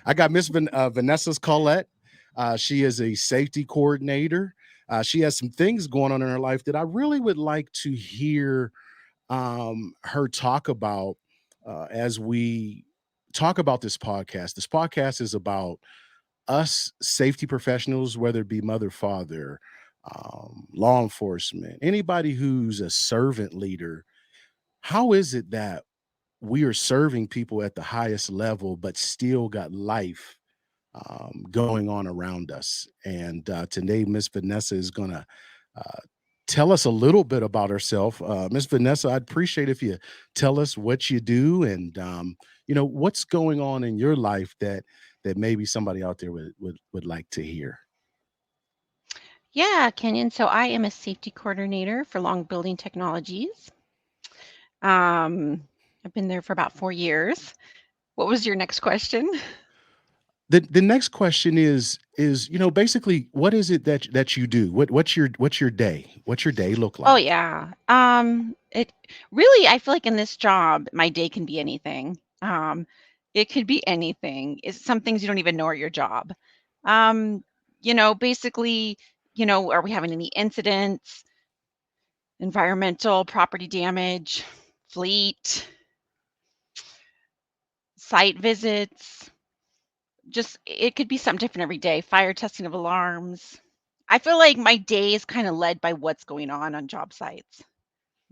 I got Vanessa Colette. She is a safety coordinator. She has some things going on in her life that I really would like to hear her talk about as we talk about this podcast. This podcast is about us safety professionals, whether it be mother, father, law enforcement, anybody who's a servant leader. How is it that we are serving people at the highest level, but still got life going on around us? And today, Miss Vanessa is going to uh, tell us a little bit about herself. Miss Vanessa, I'd appreciate if you tell us what you do and what's going on in your life that maybe somebody out there would like to hear. Yeah, Kenyon. So I am a safety coordinator for Long Building Technologies. Um, I've been there for about 4 years. What was your next question? The next question is basically what is it that you do? What's your day? What's your day look Oh like? yeah. It really, I feel like in this job, my day can be anything. It could be anything. It's some things you don't even know are your job. Um, basically, are we having any incidents, environmental, property damage, fleet, site visits? Just it could be something different every day. Fire testing of alarms. I feel like my day is kind of led by what's going on job sites, to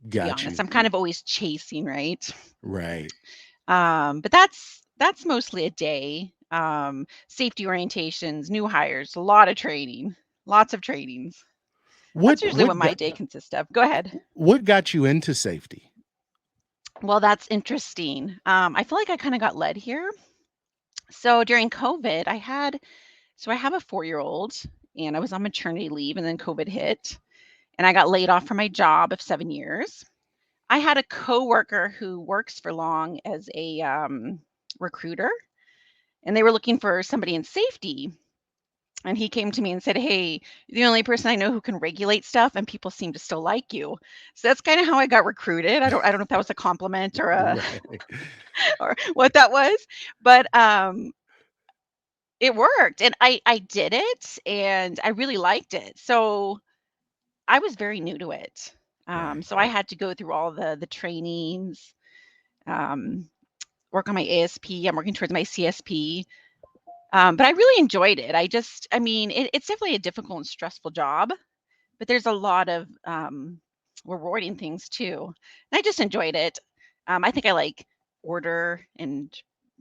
be Got honest. you. I'm kind of always chasing, right? Right. But that's mostly a day. Safety orientations, new hires, a lot of training, lots of trainings. That's What usually what what my got day consists of. Go ahead. what got you into safety? Well, that's interesting. I feel like I kind of got led here. So during COVID, I have a 4-year-old and I was on maternity leave and then COVID hit and I got laid off from my job of 7 years. I had a coworker who works for Long as a recruiter, and they were looking for somebody in safety. And he came to me and said, "Hey, you're the only person I know who can regulate stuff, and people seem to still like you." So that's kind of how I got recruited. I don't know if that was a compliment or a Right. or what that was, but it worked, and I did it, and I really liked it. So I was very new to it. Right. So I had to go through all the trainings, um, work on my ASP. I'm working towards my CSP. But I really enjoyed it. I mean, it's definitely a difficult and stressful job, but there's a lot of rewarding things too. And I just enjoyed it. I think I like order and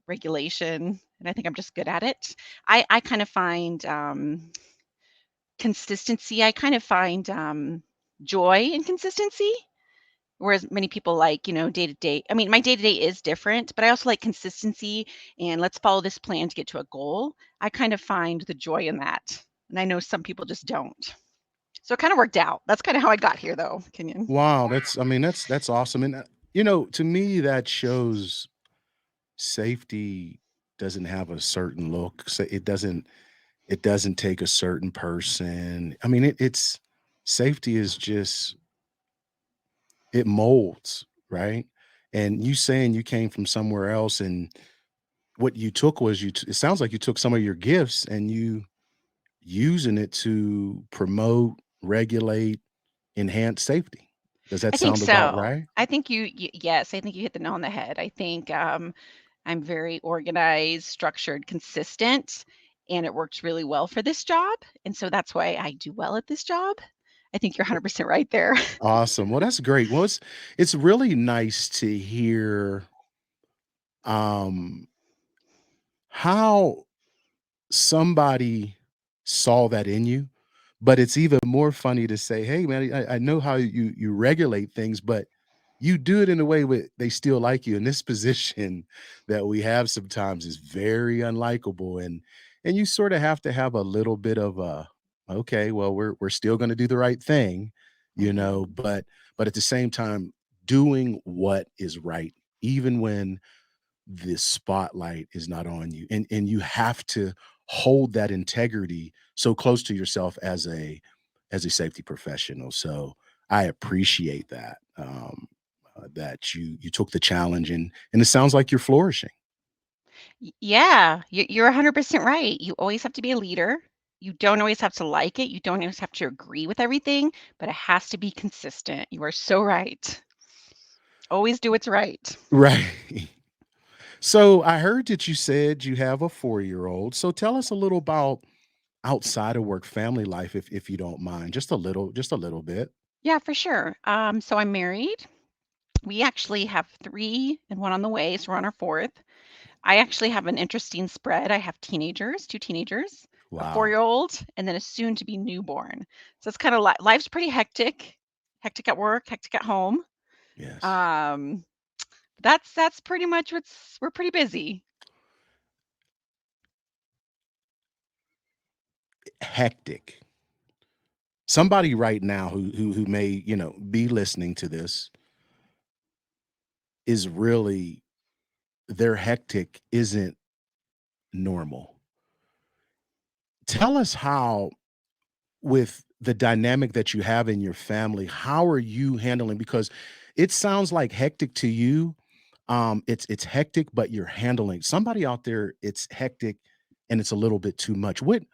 regulation, and I think I'm just good at it. I kind of find consistency. I kind of find joy in consistency. Whereas many people like, day to day. I mean, my day to day is different, but I also like consistency and let's follow this plan to get to a goal. I kind of find the joy in that. And I know some people just don't. So it kind of worked out. That's kind of how I got here, though, Kenyon. Wow, that's awesome. And to me that shows safety doesn't have a certain look. So it doesn't take a certain person. I mean, it's safety is just it molds, right? And you saying you came from somewhere else and what you took was it sounds like you took some of your gifts and you using it to promote, regulate, enhance safety. Does that I think sound about so. right? I think yes, I think you hit the nail on the head. I think I'm very organized, structured, consistent, and it works really well for this job. And so that's why I do well at this job. I think you're 100% right there. Awesome. Well, that's great. Well, it's really nice to hear um how somebody saw that in you, but it's even more funny to say, "Hey, man, I know how you regulate things, but you do it in a way where they still like you." And this position that we have sometimes is very unlikable, and you sort of have to have a little bit of a, okay, well, we're still going to do the right thing, Mhm. but at the same time, doing what is right, even when the spotlight is not on you, and you have to hold that integrity so close to yourself as a safety professional. So I appreciate that that you took the challenge, and it sounds like you're flourishing. Yeah, you're 100% right. You always have to be a leader. You don't always have to like it. You don't always have to agree with everything, but it has to be consistent. You are so right. Always do what's right. Right. So I heard that you said you have a 4-year-old. So tell us a little about outside of work family life if you don't mind. Just a little bit. Yeah, for sure. So I'm married. We actually have 3 and 1 on the way, so we're on our 4th. I actually have an interesting spread. I have teenagers, 2 teenagers, a Wow. 4-year-old, and then a soon to be newborn. So it's kinda life's pretty hectic. Hectic at work, hectic at home. Yes. Um, that's pretty much what's we're pretty busy. Hectic. Somebody right now who may, be listening to this is really their hectic isn't normal. Tell us how with the dynamic that you have in your family, how are you handling because it sounds like hectic to you. It's hectic, but you're handling somebody out there, it's hectic and it's a little bit too much. What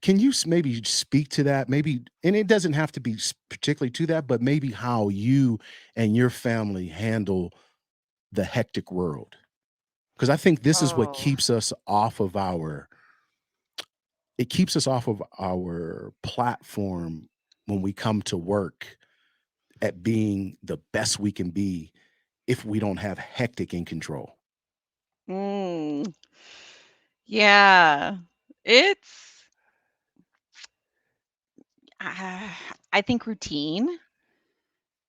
can you maybe speak to that? Maybe, and it doesn't have to be particularly to that, but maybe how you and your family handle the hectic world. Because I think this is what Oh. keeps us off of our it keeps us off of our platform when we come to work at being the best we can be if we don't have hectic in control. Mm. Yeah. It's uh, I think routine.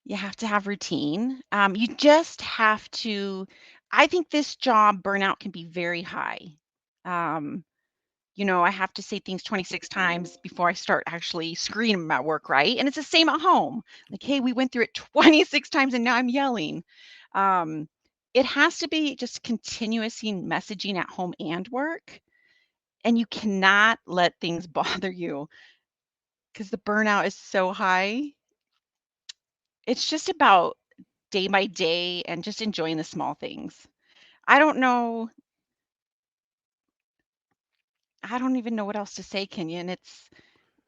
You have to have routine. You just have to I think this job burnout can be very high. Um, I have to say things 26 times before I start actually screaming 'em at work, right? And it's the same at home. Like, "Hey, we went through it 26 times and now I'm yelling." Um, it has to be just continuously messaging at home and work, and you cannot let things bother you because the burnout is so high. It's just about day by day and just enjoying the small things. I don't know I don't even know what else to say, Kenyon. It's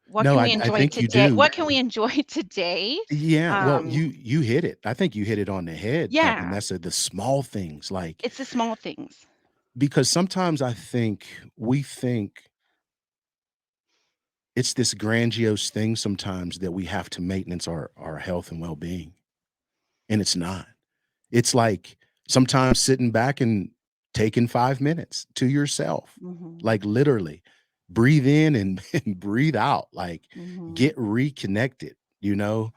what No, can I we I enjoy think you today? do. What can we enjoy today? Yeah, well, Um, you hit it. I think you hit it on the head, yeah, Vanessa, the small things, like it's the small things. because sometimes I think we think it's this grandiose thing sometimes that we have to maintenance our health and well-being, and it's not. It's like sometimes sitting back and taking 5 minutes to yourself, Mhm, like literally breathe in and and breathe out, like mhm. get reconnected, you know?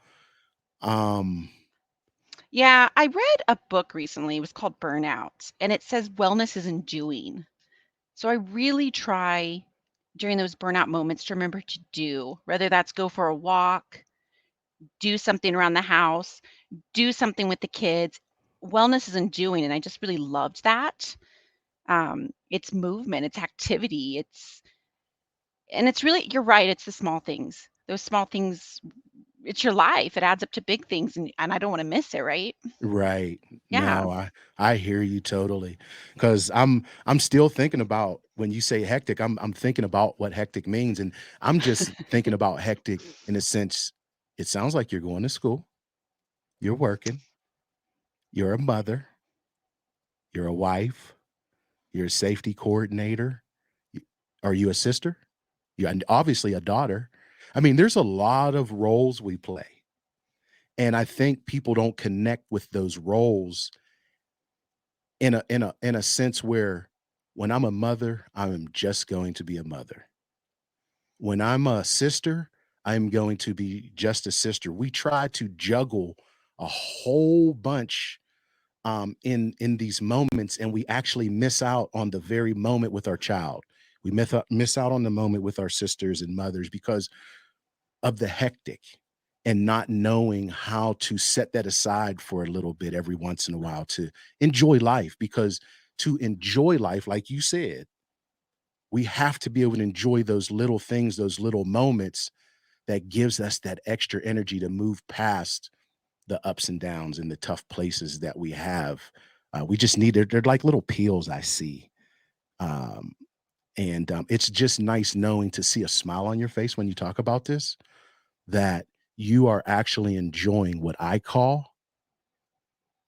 Um, Yeah, I read a book recently, it was called Burnout, and it says wellness is in doing. So I really try during those burnout moments to remember to do, whether that's go for a walk, do something around the house, do something with the kids. Wellness is in doing, and I just really loved that. It's movement, it's activity, it's really you're right, it's the small things. Those small things, it's your life. It adds up to big things and I don't wanna miss it, right? right. Yeah. No, I hear you totally, because I 'cause I'm still thinking about when you say hectic, I'm thinking about what hectic means, and I'm just thinking about hectic in a sense, it sounds like you're going to school, you're working, you're a mother, you're a wife, you're a safety coordinator. Y Are you a sister? You and obviously a daughter. I mean, there's a lot of roles we play, and I think people don't connect with those roles in a sense where when I'm a mother, I am just going to be a mother. When I'm a sister, I'm going to be just a sister. We try to juggle a whole bunch in these moments, and we actually miss out on the very moment with our child. We miss out on the moment with our sisters and mothers because of the hectic and not knowing how to set that aside for a little bit every once in a while to enjoy life. Because to enjoy life, like you said, we have to be able to enjoy those little things, those little moments that gives us that extra energy to move past the ups and downs and the tough places that we have We just need they're like little peels I see. Um, and it's just nice knowing to see a smile on your face when you talk about this, that you are actually enjoying what I call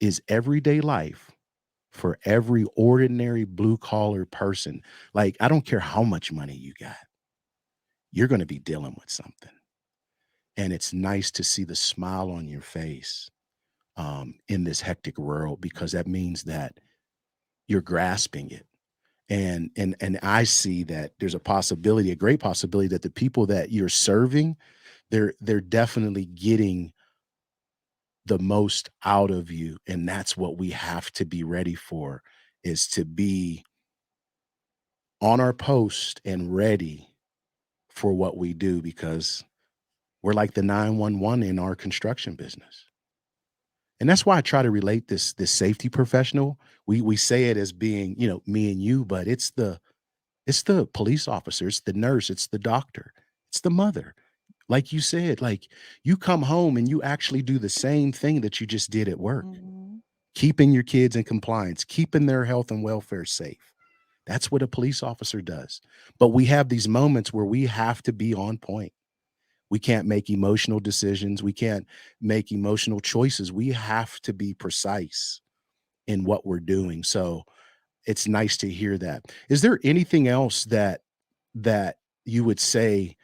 is everyday life for every ordinary blue collar person. Like, I don't care how much money you got, you're going to be dealing with something. And it's nice to see the smile on your face in this hectic world, because that means that you're grasping it. And I see that there's a possibility, a great possibility, that the people that you're serving, they're definitely getting the most out of you, and that's what we have to be ready for, is to be on our post and ready for what we do, because we're like the 911 in our construction business. And that's why I try to relate this safety professional. We say it as being, me and you, but it's the police officer, it's the nurse, it's the doctor, it's the mother. Like you said, like, you come home and you actually do the same thing that you just did at work, Mhm. keeping your kids in compliance, keeping their health and welfare safe. That's what a police officer does. But we have these moments where we have to be on point. We can't make emotional decisions. We can't make emotional choices. We have to be precise in what we're doing. So it's nice to hear that. Is there anything else that you would say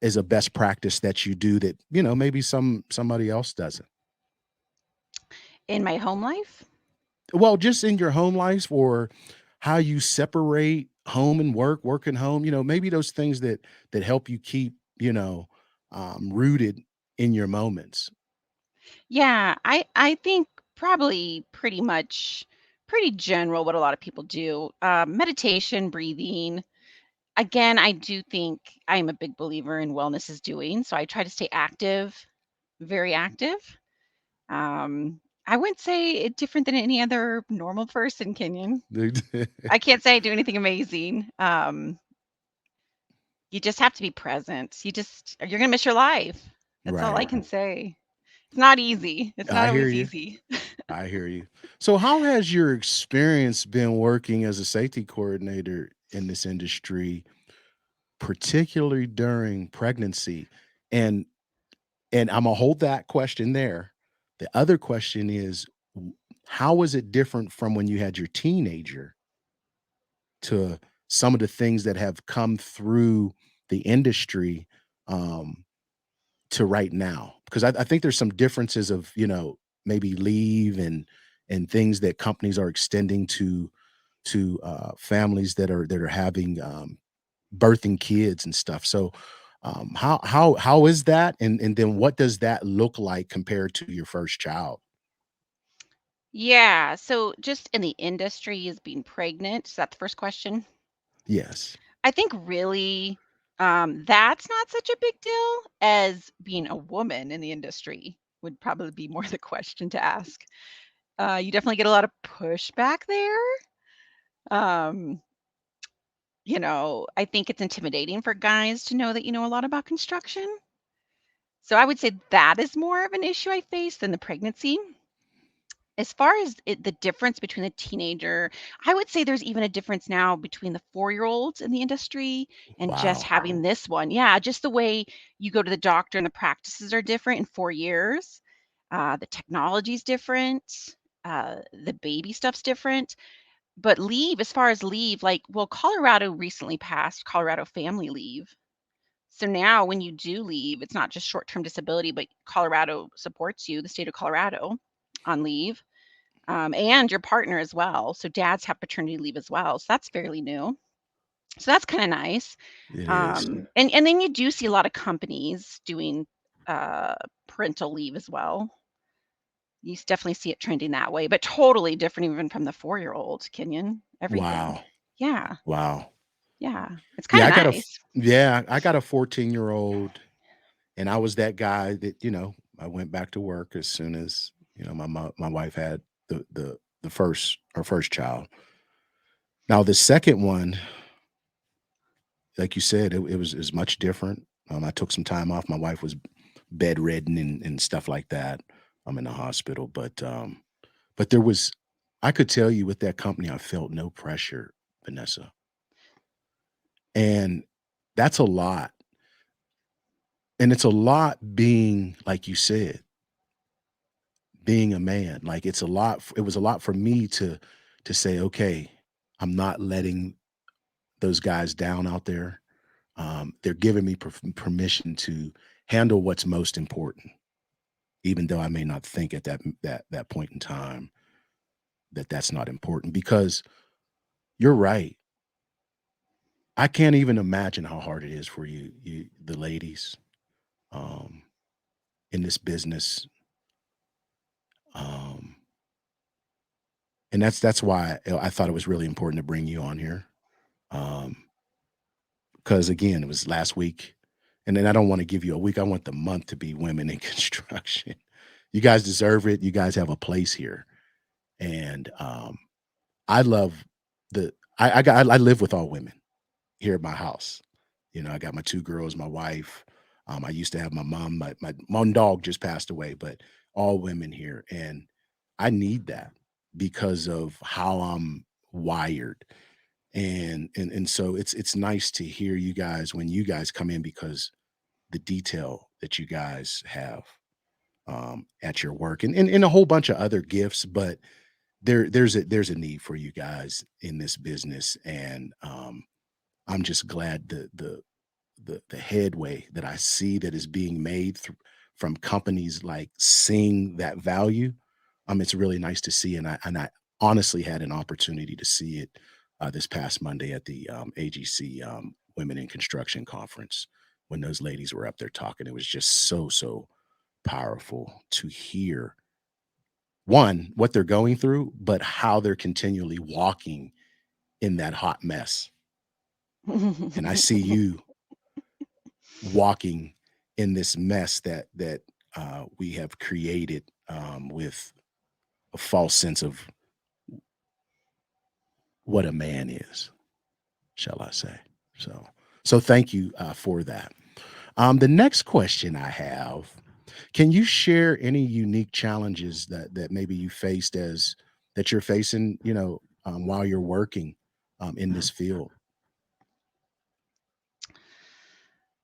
is a best practice that you do that, maybe somebody else doesn't? In my home life? Well, just in your home life, or how you separate home and work, work and home, maybe those things that help you keep, rooted in your moments. Yeah, I think probably pretty general what a lot of people do. Meditation, breathing. Again, I do think I'm a big believer in wellness is doing, so I try to stay active, very active. I wouldn't say it different than any other normal person, Kenyon. I can't say I do anything amazing. You just have to be present. You're gonna miss your life. That's all I Right. can say. It's not easy. It's not I hear always you. easy. I hear you. So how has your experience been working as a safety coordinator in this industry, particularly during pregnancy? And I'm gonna hold that question there. The other question is, how is it different from when you had your teenager to some of the things that have come through the industry, um, to right now? Because I think there's some differences of, maybe leave and things that companies are extending to families that are having, birthing kids and stuff. So, how is that? And then what does that look like compared to your first child? Yeah, so just in the industry as being pregnant, is that the first question? Yes. I think really, that's not such a big deal as being a woman in the industry would probably be more the question to ask. You definitely get a lot of pushback there. Um, I think it's intimidating for guys to know that you know a lot about construction. So I would say that is more of an issue I face than the pregnancy. As far as the difference between a teenager, I would say there's even a difference now between the 4-year-olds in the industry and just Wow. having this one. Yeah, just the way you go to the doctor and the practices are different in 4 years. The technology's different. The baby stuff's different. But leave, as far as leave, like, well, Colorado recently passed Colorado Family Leave. So now when you do leave, it's not just short-term disability, but Colorado supports you, the state of Colorado, on leave, and your partner as well. So dads have paternity leave as well. So that's fairly new. So that's kind of nice. It is. And then you do see a lot of companies doing uh, parental leave as well. Definitely see it trending that way, but totally different even from the 4-year-old, Kenyon. Everything. Wow. Yeah, Wow. yeah. It's kind Yeah, of nice. I got a 14-year-old, and I was that guy that, I went back to work as soon as, my wife had the first her first child. Now the second one, like you said, it was much different. I took some time off. My wife was bedridden and stuff like that. I'm in the hospital, but there was I could tell you with that company, I felt no pressure, Vanessa. And that's a lot. And it's a lot being, like you said, being a man. Like it's a lot, it was a lot for me to say, okay, I'm not letting those guys down out there. They're giving me permission to handle what's most important, even though I may not think at that point in time that that's not important. Because you're right. I can't even imagine how hard it is for you the ladies, um, in this business, um, and that's why I thought it was really important to bring you on here, um, because again, it was last week, and then I don't wanna give you a week, I want the month to be women in construction. You guys deserve it, you guys have a place here, and, I love the I live with all women here at my house. You know, I got my 2 girls, my wife, I used to have my mom, my one dog just passed away, but all women here, and I need that because of how I'm wired, and so it's nice to hear you guys when you guys come in because the detail that you guys have, at your work and a whole bunch of other gifts, but there's a need for you guys in this business, and, I'm just glad the headway that I see that is being made from companies like seeing that value. It's really nice to see, and I honestly had an opportunity to see it this past Monday at the AGC Women in Construction Conference when those ladies were up there talking. It was just so powerful to hear one what they're going through, but how they're continually walking in that hot mess. And I see you walking in this mess that we have created with a false sense of what a man is, shall I say? So, so thank you for that. The next question I have: can you share any unique challenges that maybe you faced as that you're facing? You know, while you're working in this field.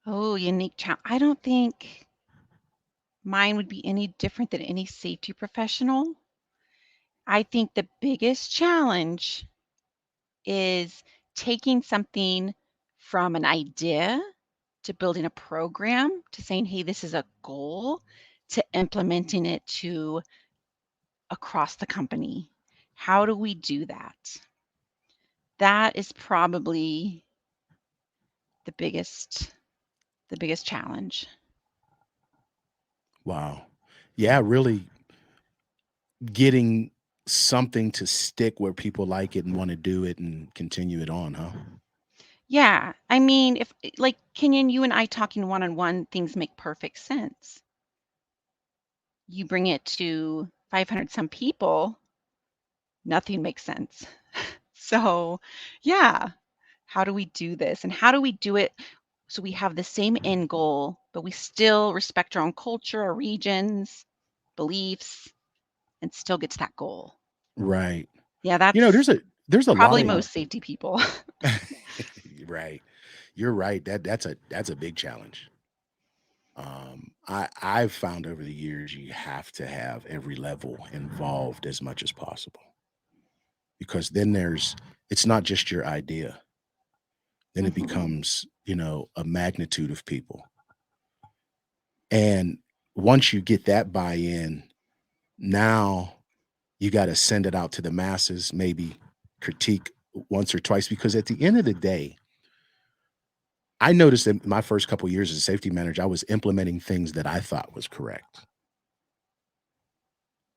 Oh, unique challenge. I don't think mine would be any different than any safety professional. I think the biggest challenge is taking something from an idea to building a program to saying, hey, this is a goal to implementing it to across the company. How do we do that? That is probably the biggest challenge. Wow. Yeah, really getting something to stick where people like it and want to do it and continue it on, huh? Yeah, I mean, if like Kenyon, you and I talking one on one, things make perfect sense. You bring it to 500 some people, nothing makes sense. So, yeah, how do we do this? And how do we do it so we have the same end goal, but we still respect our own culture, our regions, beliefs, and still get to that goal? Right. Yeah, You know, that's there's a lot probably of most safety people. right. You're right. That's a big challenge. I've found over the years you have to have every level involved as much as possible because then there's it's not just your idea. Then it Mhm. becomes, you know, a magnitude of people. And once you get that buy-in, now you got to send it out to the masses, maybe critique once or twice because at the end of the day, I noticed in my first couple years as a safety manager, I was implementing things that I thought was correct,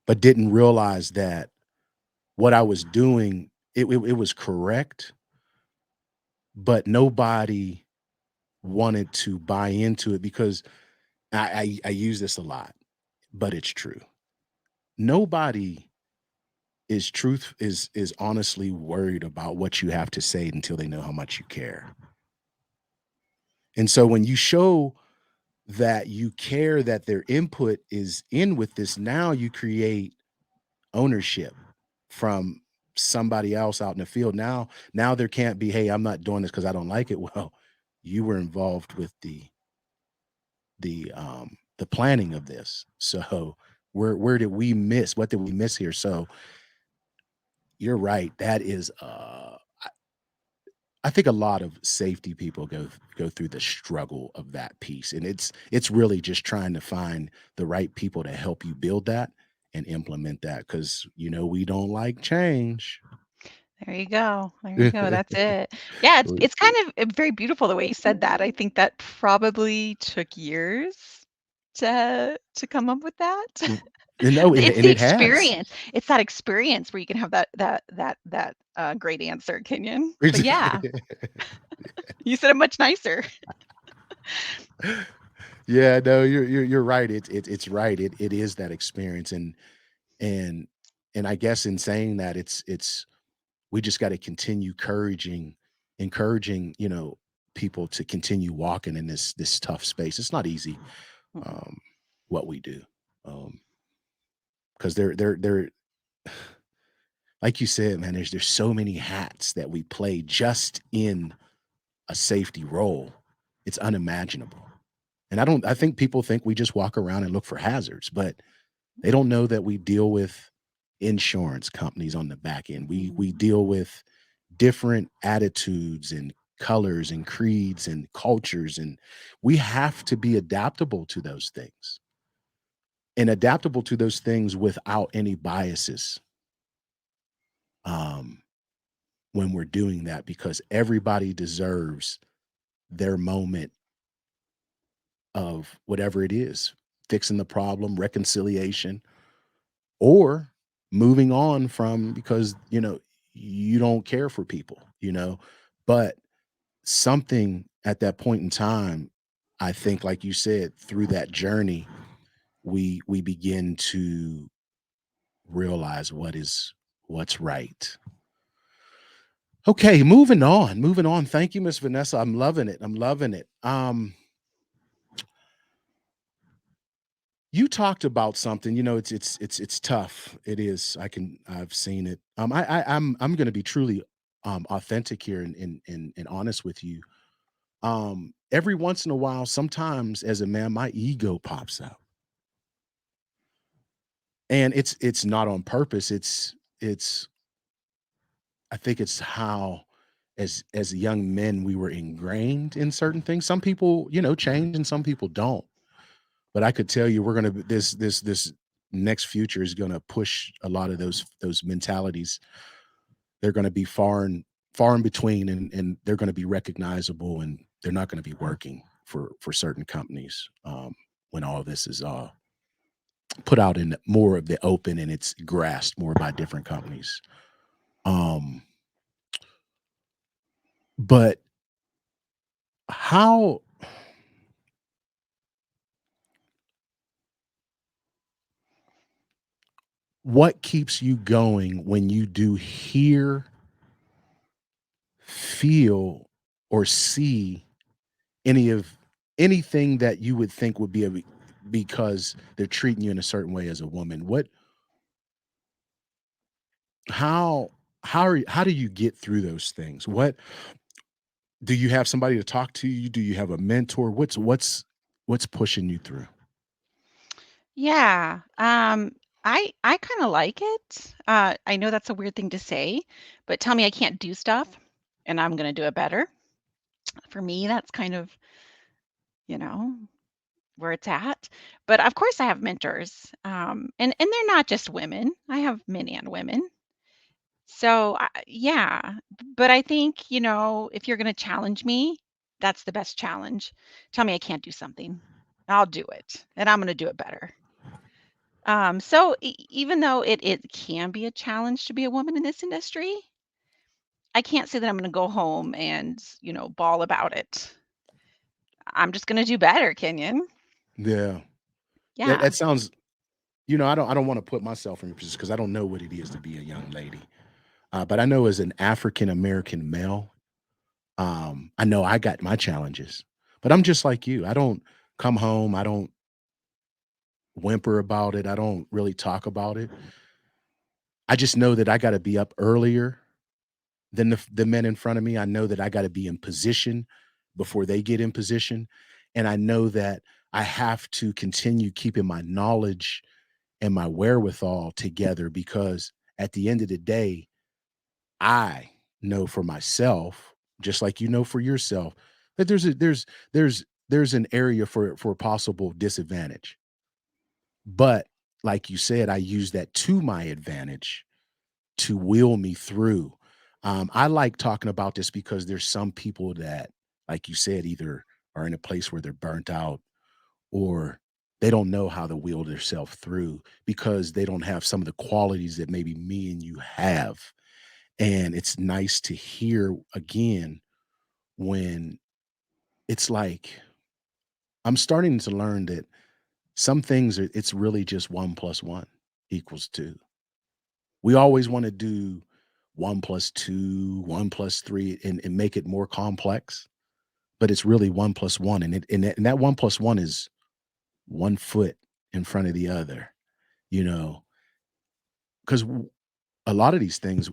but didn't realize that what I was doing, it was correct, but nobody wanted to buy into it because I use this a lot, but it's true. Nobody is honestly worried about what you have to say until they know how much you care. And so when you show that you care that their input is in with this, now you create ownership. from somebody else out in the field. Now there can't be, "Hey, I'm not doing this because I don't like it." Well, you were involved with the planning of this. So where did we miss? What did we miss here? So you're right. That is I think a lot of safety people go through the struggle of that piece, and it's really just trying to find the right people to help you build that and implement that because we don't like change. There you go. There you go. That's it. Yeah, it's kind of very beautiful the way you said that. I think that probably took years to come up with that. And no, and, It's and the it has. experience. It's that experience where you can have that great answer, Kenyon. But yeah, you said it much nicer. Yeah, no, you're right. It's right. It is that experience, and and I guess in saying that, it's we just got to continue encouraging people to continue walking in this tough space. It's not easy, Mm-mm. um, what we do, because they're like you said, man. There's so many hats that we play just in a safety role. It's unimaginable. And I think people think we just walk around and look for hazards, but they don't know that we deal with insurance companies on the back end. We Mhm. deal with different attitudes and colors and creeds and cultures, and we have to be adaptable to those things. And adaptable to those things without any biases, um, when we're doing that, because everybody deserves their moment of whatever it is, fixing the problem, reconciliation, or moving on from because you don't care for people. But something at that point in time, I think, like you said, through that journey, we begin to realize what's right. Okay, moving on. Thank you, Miss Vanessa. I'm loving it. I'm loving it. You talked about something, it's tough. It is. I've seen it. I'm gonna be truly authentic here and honest with you. Every once in a while, sometimes as a man, my ego pops out. And it's not on purpose. It's I think it's how as young men we were ingrained in certain things. Some people, change and some people don't. But I could tell you we're gonna this next future is gonna push a lot of those mentalities. They're gonna be far in between, and they're gonna be recognizable, and they're not gonna be working for certain companies, when all this is put out in more of the open and it's grasped more by different companies. Um, but how what keeps you going when you do hear, feel, or see any of anything that you would think would be because they're treating you in a certain way as a woman? How how do you get through those things? What do you have somebody to talk to you? Do you have a mentor? What's pushing you through? Yeah. I kind of like it. I know that's a weird thing to say, but tell me I can't do stuff and I'm going to do it better. For me, that's kind of, you know, where it's at. But of course I have mentors. And they're not just women. I have men and women. So, yeah, but I think, if you're going to challenge me, that's the best challenge. Tell me I can't do something. I'll do it, and I'm going to do it better. So even though it can be a challenge to be a woman in this industry, I can't say that I'm going to go home and, bawl about it. I'm just going to do better, Kenyon. Yeah. That Yeah. that sounds I don't wanna put myself in your position because I don't know what it is to be a young lady. But I know as an African American male, I know I got my challenges, but I'm just like you. I don't come home, I don't whimper about it, I don't really talk about it. I just know that I got to be up earlier than the men in front of me. I know that I got to be in position before they get in position, and I know that I have to continue keeping my knowledge and my wherewithal together because at the end of the day, I know for myself, just like you know for yourself, that there's an area for possible disadvantage. But like you said, I use that to my advantage to wheel me through. I like talking about this because there's some people that, like you said, either are in a place where they're burnt out or they don't know how to wheel themselves through because they don't have some of the qualities that maybe me and you have. And it's nice to hear again when it's like I'm starting to learn that some things it's really just one plus one equals two. We always want to do one plus two, one plus three, and make it more complex, but it's really one plus one. And that one plus one is one foot in front of the other, you know, because a lot of these things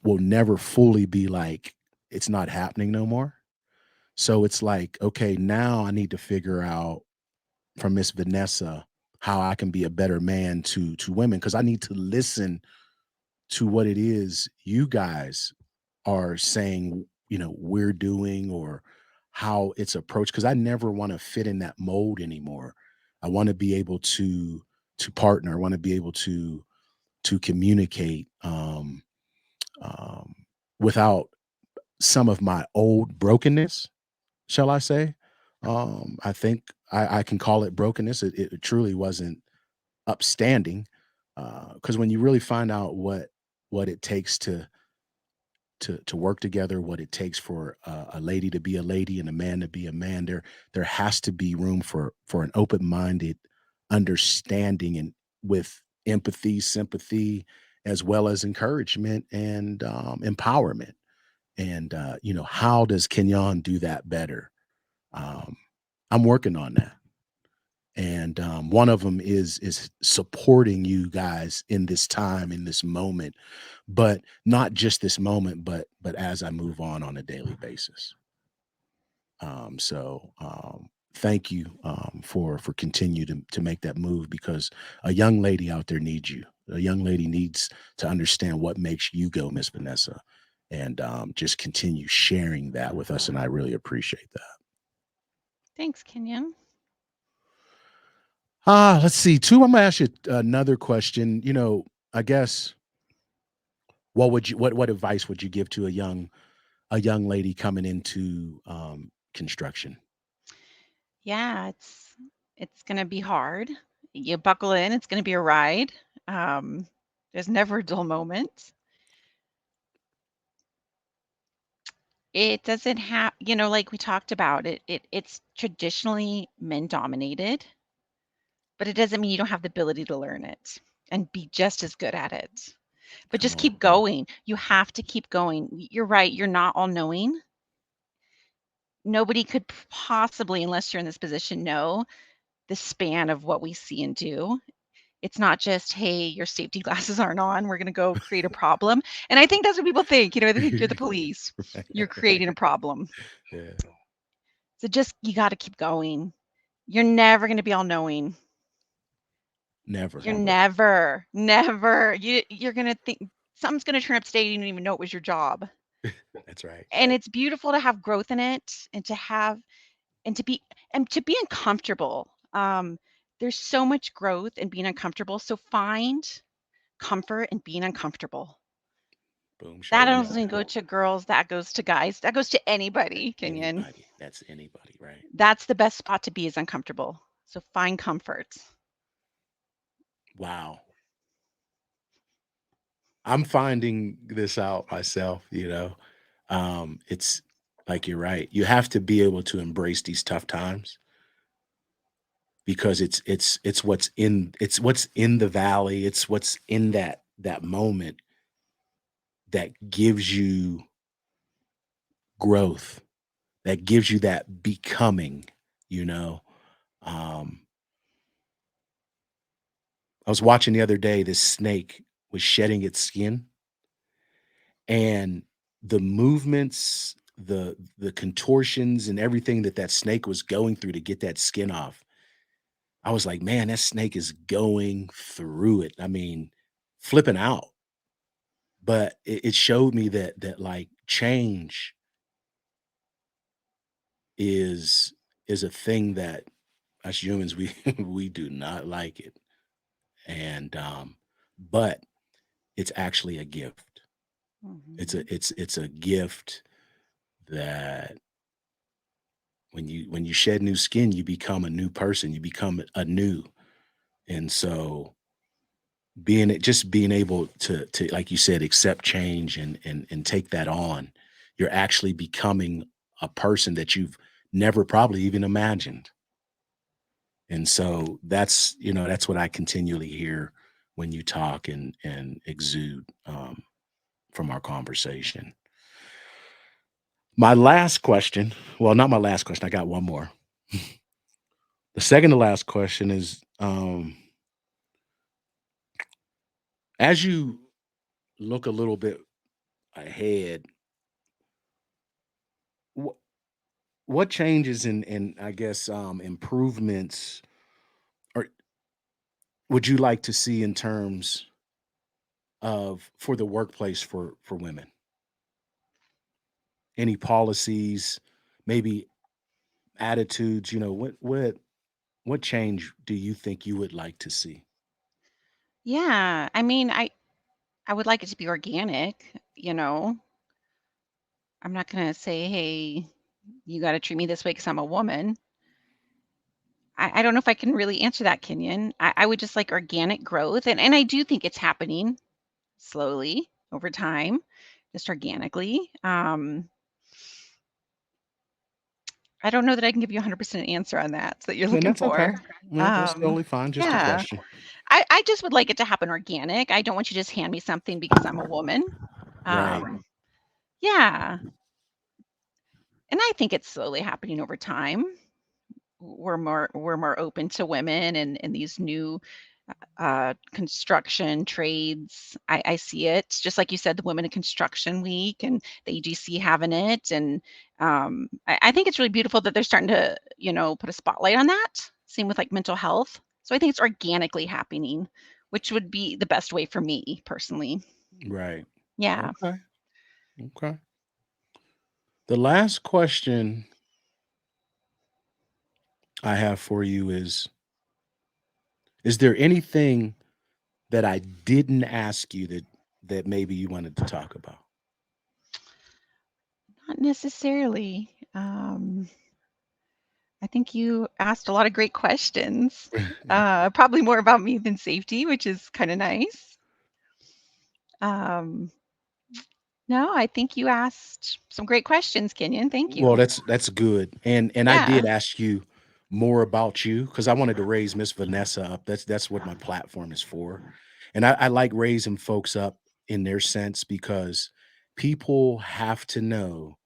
will never fully be like, it's not happening no more. So it's like, okay, now I need to figure out from Miss Vanessa how I can be a better man to women because I need to listen to what it is you guys are saying, we're doing or how it's approached because I never want to fit in that mold anymore. I want to be able to partner. I want to be able to communicate um, without some of my old brokenness, shall I say? I think I can call it brokenness. It truly wasn't upstanding because when you really find out what it takes to work together, what it takes for a lady to be a lady and a man to be a man, there has to be room for an open minded understanding and with empathy, sympathy, as well as encouragement and empowerment. And how does Kenyon do that better? Um, I'm working on that. And one of them is supporting you guys in this time, in this moment, but not just this moment, but as I move on a daily basis. Thank you for continue to make that move because a young lady out there needs you. A young lady needs to understand what makes you go, Miss Vanessa, and just continue sharing that with us. And I really appreciate that. Thanks, Kenyon. Let's see. Two, I'm gonna ask you another question. I guess what advice would you give to a young lady coming into construction? Yeah, it's gonna be hard. You buckle in, it's gonna be a ride. Um, there's never a dull moment. It doesn't have, like we talked about, it's traditionally men dominated, but it doesn't mean you don't have the ability to learn it and be just as good at it. But Come just on. keep going. You have to keep going. You're right, you're not all knowing. Nobody could possibly, unless you're in this position, know the span of what we see and do. It's not just, "Hey, your safety glasses aren't on, we're gonna go create a problem." And I think that's what people think, they think you're the police. You're creating a problem. Yeah. So just you gotta keep going. You're never gonna be all knowing. Never. You're never, never. You're gonna think something's gonna turn up today, you didn't even know it was your job. That's right. And it's beautiful to have growth in it and and to be to be uncomfortable. There's so much growth in being uncomfortable. So find comfort in being uncomfortable. Boom That shaka doesn't love. go to girls, that goes to guys, that goes to anybody, Kenyon. Anybody. That's anybody, right? That's the best spot to be is uncomfortable. So find comfort. Wow. I'm finding this out myself. It's like you're right. You have to be able to embrace these tough times because it's what's in the valley. It's what's in that moment that gives you growth, that gives you that becoming, you know. Um, I was watching the other day this snake. was shedding its skin, and the movements, the contortions and everything that that snake was going through to get that skin off, I was like, "Man, that snake is going through it." I mean, flipping out. But it showed me that, like, change is is a thing that us humans, we we do not like it, and, but it's actually a gift. Mhm. It's a gift that when you shed new skin, you become a new person, you become anew, and so being able to, like you said, accept change and take that on, you're actually becoming a person that you've never probably even imagined. And so that's what I continually hear when you talk and exude from our conversation. My last question, well, not my last question, I got one more. The second to last question is, as you look a little bit ahead, wh- what changes and I guess improvements or would you like to see in terms of for the workplace for women? Any policies, maybe attitudes, what change do you think you would like to see? Yeah, I mean, I would like it to be organic, you know? I'm not gonna say, "Hey, you gotta treat me this way because 'cause I'm a woman." I don't know if I can really answer that, Kenyon. I would just like organic growth, and I do think it's happening slowly over time, just organically. I don't know that I can give you a 100% answer on that you're And looking that's for. okay. No, that's Um, totally fine. Just a yeah, question. I just would like it to happen organic. I don't want you to just hand me something because I'm a woman. Right. Um, yeah, and I think it's slowly happening over time. We're more open to women and these new construction trades. I see it just like you said, the Women in Construction Week and the AGC having it, and I think it's really beautiful that they're starting to put a spotlight on that. Same with like mental health. So I think it's organically happening, which would be the best way for me personally. Right. Yeah. Okay. Okay. The last question I have for you is there anything that I didn't ask you that maybe you wanted to talk about? Not necessarily. I think you asked a lot of great questions. Probably more about me than safety, which is kind of nice. Um, no, I think you asked some great questions, Kenyon. Thank Well, you. that's good, and I Yeah, did ask you more about you because I wanted to raise Miss Vanessa up. That's what my platform is for, and I like raising folks up in their sense because people have to know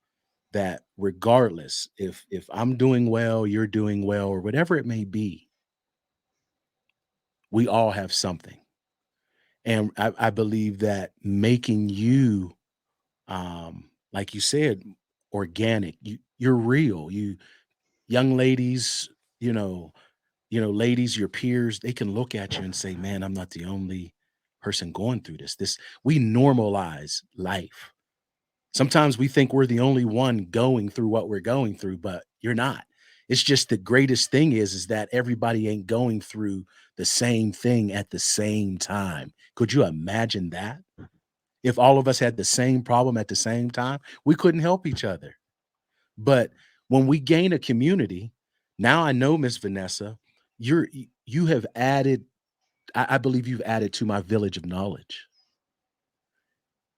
that regardless if I'm doing well, you're doing well, or whatever it may be, we all have something, and I believe that making you, like you said, organic. You're real. You young ladies, you know, ladies, your peers, they can look at you and say, "Man, I'm not the only person going through this." We normalize life. Sometimes we think we're the only one going through what we're going through, but you're not. It's just the greatest thing is that everybody ain't going through the same thing at the same time. Could you imagine that? If all of us had the same problem at the same time, we couldn't help each other. But when we gain a community, now I know Miss Vanessa, you have added, I believe you've added to my village of knowledge.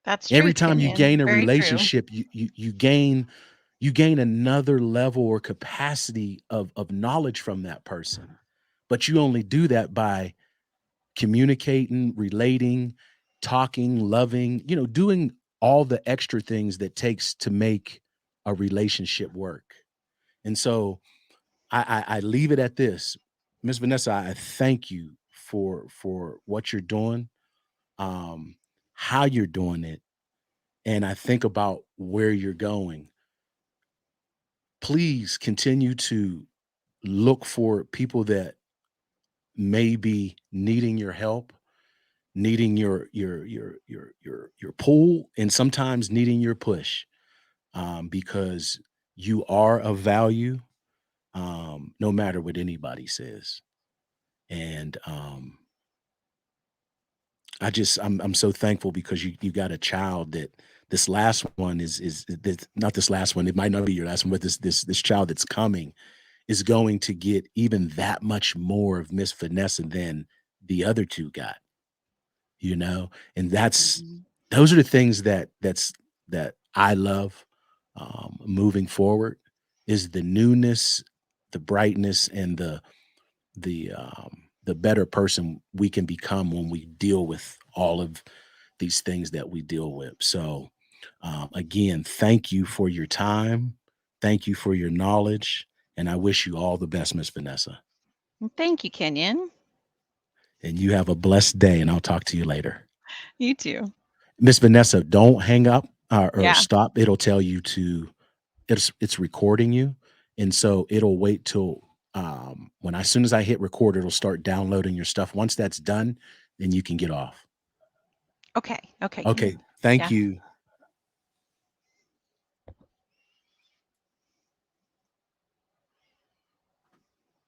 that's true, Every time you Kenyon. gain a Very true. relationship, you gain another level or capacity of knowledge from that person. But you only do that by communicating, relating, talking, loving, doing all the extra things that takes to make a relationship work. And so I leave it at this. Miss Vanessa, I thank you for what you're doing. um, how you're doing it, and I think about where you're going, please continue to look for people that may be needing your help, needing your pull, and sometimes needing your push, because you are of value, no matter what anybody says. And I'm so thankful because you got a child that this last one is that not this last one. It might not be your last one, but this child that's coming is going to get even that much more of Miss Vanessa than the other two got, and Mhm. those are the things that I love, moving forward, is the newness, the brightness, and the better person we can become when we deal with all of these things that we deal with. So, again, thank you for your time. Thank you for your knowledge. And I wish you all the best, Miss Vanessa. Thank you, Kenyon. And you have a blessed day, and I'll talk to you later. You too. Miss Vanessa, don't hang up, or Yeah. stop. It'll tell you to, it's recording you. And so it'll wait till, when as soon as I hit record, it'll start downloading your stuff. Once that's done, then you can get off. Okay. Okay, Okay. Kenyon. Thank Yeah. you.